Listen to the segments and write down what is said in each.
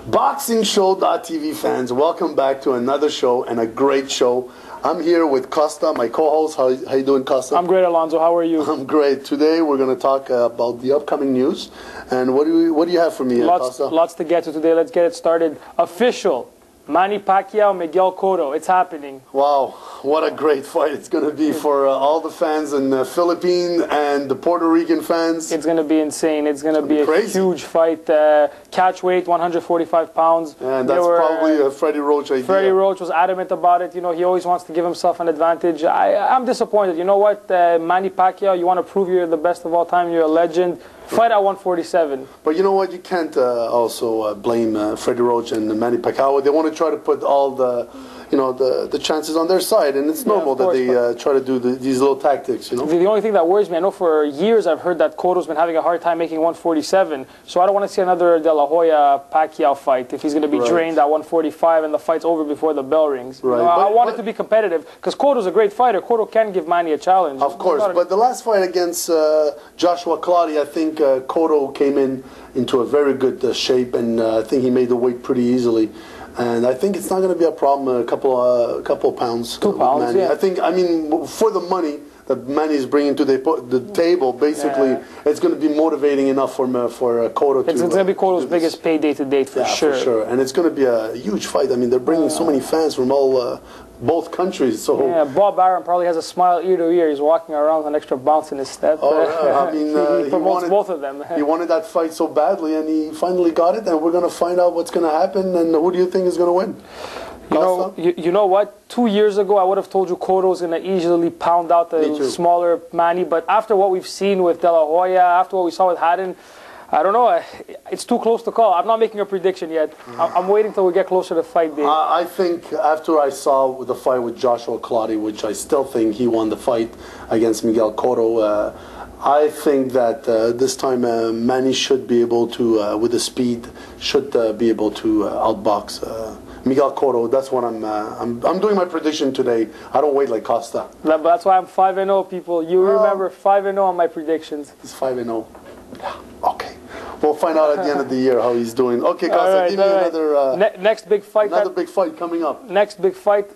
BoxingShow.tv fans, welcome back to another show and a great show. I'm here with Costa, my co-host. How you doing, Costa? I'm great, Alonso. How are you? I'm great. Today we're going to talk about the upcoming news. And what do you have for me, Costa? Lots to get to today. Let's get it started. Official. Manny Pacquiao, Miguel Cotto. It's happening. Wow, what a great fight it's going to be for all the fans in the Philippines and the Puerto Rican fans. It's going to be insane. It's going to be a huge fight. Catch weight, 145 pounds. And that's probably a Freddie Roach idea. Freddie Roach was adamant about it. You know, he always wants to give himself an advantage. I'm disappointed. You know what, Manny Pacquiao, you want to prove you're the best of all time. You're a legend. Fight at 147. But you know what? You can't also blame Freddie Roach and Manny Pacquiao. They want to try to put all the, the chances on their side, and it's normal that they try to do these little tactics. You know. The only thing that worries me, I know for years I've heard that Cotto's been having a hard time making 147. So I don't want to see another De La Hoya Pacquiao fight if he's going to be drained at 145 and the fight's over before the bell rings. Right. I want it to be competitive because Cotto's a great fighter. Cotto can give Manny a challenge. Of course, but the last fight against Joshua Clottey, I think Cotto came into a very good shape, and I think he made the weight pretty easily. And I think it's not going to be a problem. A couple of pounds. 2 pounds. Manny. Yeah. I mean, for the money that Manny is bringing to the table, basically, it's going to be motivating enough for Cotto. It's going to be Cotto's biggest payday to date for sure. For sure. And it's going to be a huge fight. I mean, they're bringing so many fans from both countries. So yeah, Bob Arum probably has a smile ear to ear. He's walking around with an extra bounce in his step. Oh, yeah. I mean, he promotes both of them. He wanted that fight so badly, and he finally got it. And we're going to find out what's going to happen. And who do you think is going to win? You know what? 2 years ago, I would have told you Cotto is going to easily pound out the smaller Manny. But after what we've seen with De La Hoya, after what we saw with Haddon, I don't know. It's too close to call. I'm not making a prediction yet. I'm waiting till we get closer to fight day. I think after I saw the fight with Joshua Clottey, which I still think he won the fight against Miguel Cotto, I think that this time Manny should be able to, with the speed, should be able to outbox Miguel Cotto. That's what I'm doing my prediction today. I don't wait like Costa. That's why I'm 5-0, people. You remember 5-0 on my predictions. It's 5-0. Yeah. Okay. We'll find out at the end of the year how he's doing. Okay, Costa, give me another... next big fight. Another big fight coming up. Next big fight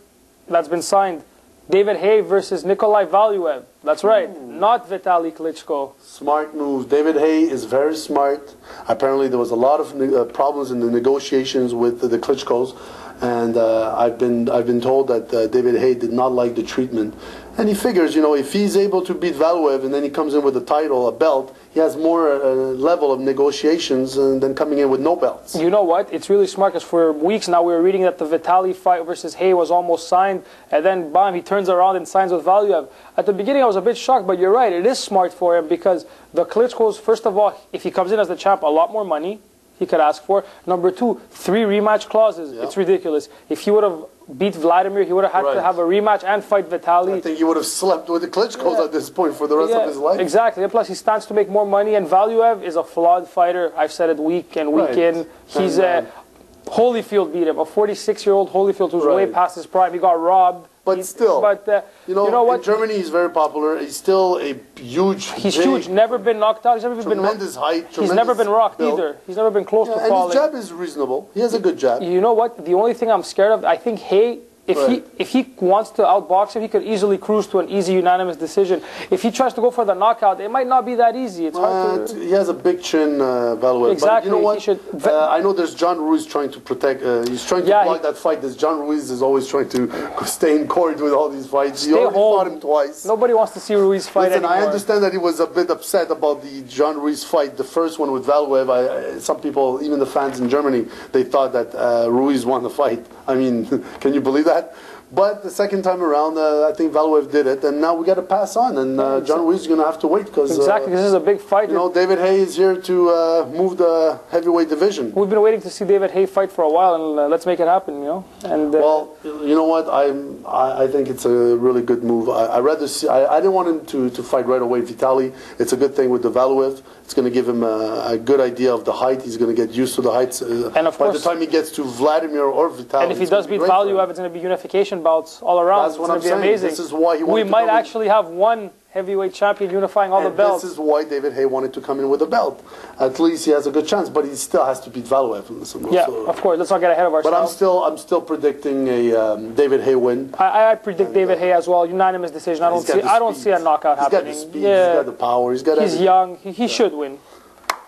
that's been signed. David Haye versus Nikolai Valuev. That's right. Not Vitaly Klitschko. Smart move. David Haye is very smart. Apparently there was a lot of problems in the negotiations with the Klitschkos. And I've been told that David Haye did not like the treatment. And he figures, if he's able to beat Valuev and then he comes in with a title, a belt, he has more level of negotiations than coming in with no belts. You know what? It's really smart because for weeks now we were reading that the Vitaly fight versus Haye was almost signed. And then, bam, he turns around and signs with Valuev. At the beginning I was a bit shocked, but you're right. It is smart for him because the Klitschkos, first of all, if he comes in as the champ, a lot more money he could ask for. Number two, 3 rematch clauses. Yep. It's ridiculous. If he would have beat Vladimir, he would have had to have a rematch and fight Vitaly. I think he would have slept with the Klitschkos at this point for the rest of his life. Exactly. And plus, he stands to make more money. And Valuev is a flawed fighter. I've said it week and week in. He's Holyfield beat him, a 46-year-old Holyfield who's way past his prime. He got robbed. But still, you know what? In Germany, he's very popular. He's still a huge. He's huge. Never been knocked out. He's never been tremendous height. He's never been rocked either. He's never been close to falling. And his jab is reasonable. He has a good jab. You know what? The only thing I'm scared of, I think Haye, if he wants to outbox him, he could easily cruise to an easy unanimous decision. If he tries to go for the knockout, it might not be that easy. It's hard to... He has a big chin, Valuev. Exactly. But you know what? I know there's John Ruiz trying to protect. He's trying to block that fight. This John Ruiz is always trying to stay in court with all these fights. He already fought him twice. Nobody wants to see Ruiz fight anymore. I understand that he was a bit upset about the John Ruiz fight, the first one with Valuev. Some people, even the fans in Germany, they thought that Ruiz won the fight. I mean, can you believe that? But the second time around, I think Valuev did it, and now we got to pass on. And John Ruiz is going to have to wait because this is a big fight. David Haye is here to move the heavyweight division. We've been waiting to see David Haye fight for a while, and let's make it happen. And well, you know what? I think it's a really good move. I didn't want him to fight right away, Vitaly. It's a good thing with the Valuev. It's going to give him a good idea of the height. He's going to get used to the heights. And of course, by the time he gets to Vladimir or Vitaly, and if he does beat Valuev, it's going to be unification bouts all around. That's what I'm saying. Amazing. This is why we might actually have one heavyweight champion, unifying all the belts. This is why David Haye wanted to come in with a belt. At least he has a good chance, but he still has to beat Valuev. Yeah, of course. Let's not get ahead of ourselves. But I'm still predicting a David Haye win. I predict David Haye as well. Unanimous decision. I don't see a knockout happening. He's got the speed. He's got the power. He's young. He should win.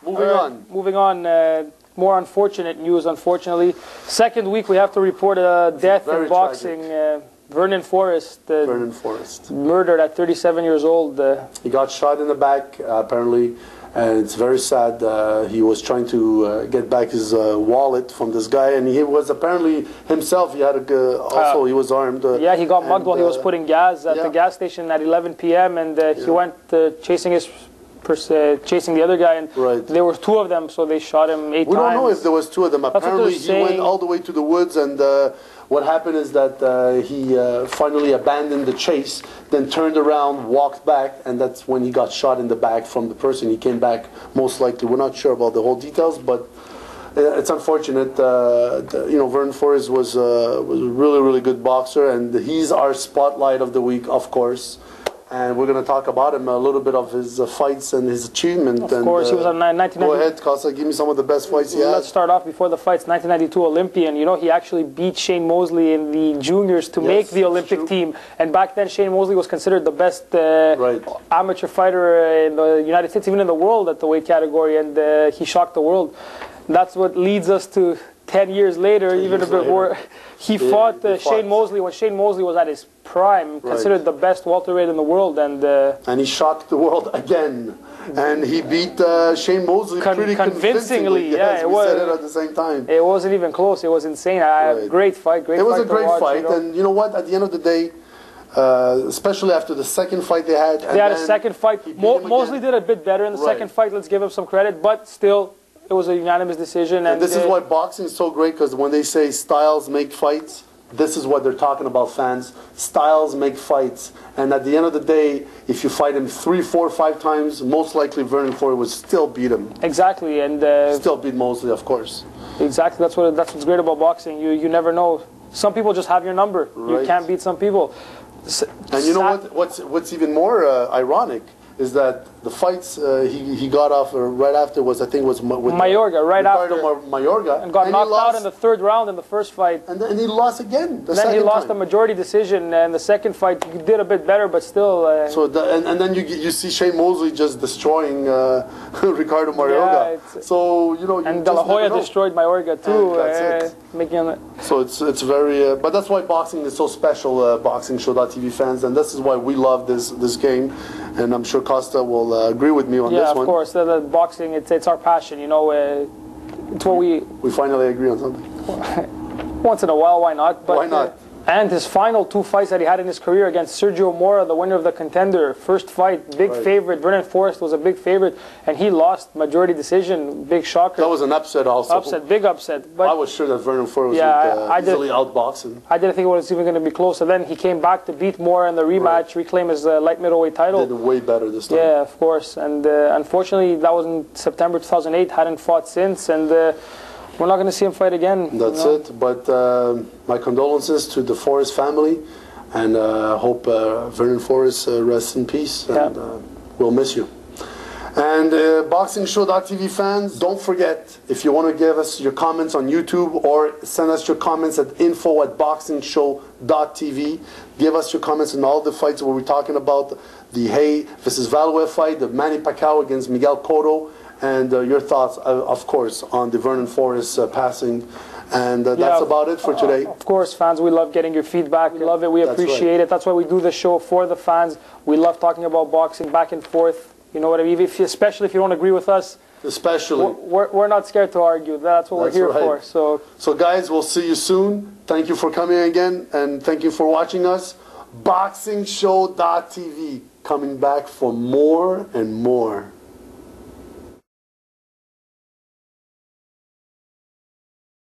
Moving on. More unfortunate news, unfortunately. Second week, we have to report a death in boxing. Vernon Forest. Murdered at 37 years old. He got shot in the back, apparently, and it's very sad. He was trying to get back his wallet from this guy, and he was apparently himself. He had also he was armed. Yeah, he got mugged while he was putting gas at the gas station at 11 p.m. and he went chasing the other guy, and there were two of them, so they shot him 8 times. We don't know if there was two of them. Apparently, he went all the way to the woods, and what happened is that he finally abandoned the chase, then turned around, walked back, and that's when he got shot in the back from the person. He came back, most likely. We're not sure about the whole details, but it's unfortunate. Vernon Forest was a really, really good boxer, and he's our spotlight of the week, of course. And we're going to talk about him, a little bit of his fights and his achievement. Of course, he was a 1990. Go ahead, Costa, give me some of the best fights he had. Let's start off before the fights. 1992 Olympian. You know, he actually beat Shane Mosley in the juniors to make the Olympic team. And back then, Shane Mosley was considered the best amateur fighter in the United States, even in the world at the weight category. And he shocked the world. That's what leads us to 10 years later, even a bit more. He fought Shane Mosley when Shane Mosley was at his prime, considered the best welterweight in the world, and he shocked the world again. And he beat Shane Mosley pretty convincingly. Yes, we said it at the same time. It wasn't even close. It was insane. Great fight. It was a great fight, and you know what? At the end of the day, especially after the second fight they had, a second fight. Mosley did a bit better in the second fight. Let's give him some credit, but still. It was a unanimous decision. And this is why boxing is so great, because when they say styles make fights, this is what they're talking about, fans. Styles make fights. And at the end of the day, if you fight him 3, 4, 5 times, most likely Vernon Forest would still beat him. Exactly. And still beat Mosley, of course. Exactly. That's what's great about boxing. You never know. Some people just have your number. You can't beat some people. And you know what's even more ironic is that the fights he got off right after was, I think, was with Mayorga, Mayorga, and got knocked out in the third round in the first fight. And then he lost again. Then he lost a majority decision, and the second fight he did a bit better, but still. And then you see Shane Mosley just destroying Ricardo Mayorga. Yeah, and De La Hoya destroyed Mayorga too, making him. So it's very, but that's why boxing is so special, BoxingShow.tv fans, and this is why we love this game, and I'm sure Costa will agree with me on this one. Yeah, of course. The boxing, it's our passion. It's what we finally agree on something. Once in a while, why not? But, why not? And his final 2 fights that he had in his career against Sergio Mora, the winner of the Contender, first fight, big favorite. Vernon Forest was a big favorite, and he lost majority decision. Big shocker. That was an upset also. Big upset. But I was sure that Vernon Forest would easily outbox him. I didn't think it was even going to be close. And then he came back to beat Mora in the rematch, reclaim his light middleweight title. Did way better this time. Yeah, of course. And unfortunately, that was in September 2008. Hadn't fought since, and. We're not going to see him fight again. That's it. But my condolences to the Forest family, and hope Vernon Forest rests in peace. And we'll miss you. And BoxingShow.tv fans, don't forget, if you want to give us your comments on YouTube or send us your comments at info@BoxingShow.tv. Give us your comments on all the fights where we're talking about the Haye versus Valuev fight, the Manny Pacquiao against Miguel Cotto, and your thoughts, of course, on the Vernon Forest passing. And that's about it for today. Of course, fans, we love getting your feedback. We love it. We appreciate it. That's why we do the show for the fans. We love talking about boxing back and forth. You know what I mean? Especially if you don't agree with us. We're not scared to argue. That's what we're here for. So, guys, we'll see you soon. Thank you for coming again, and thank you for watching us. BoxingShow.tv coming back for more and more.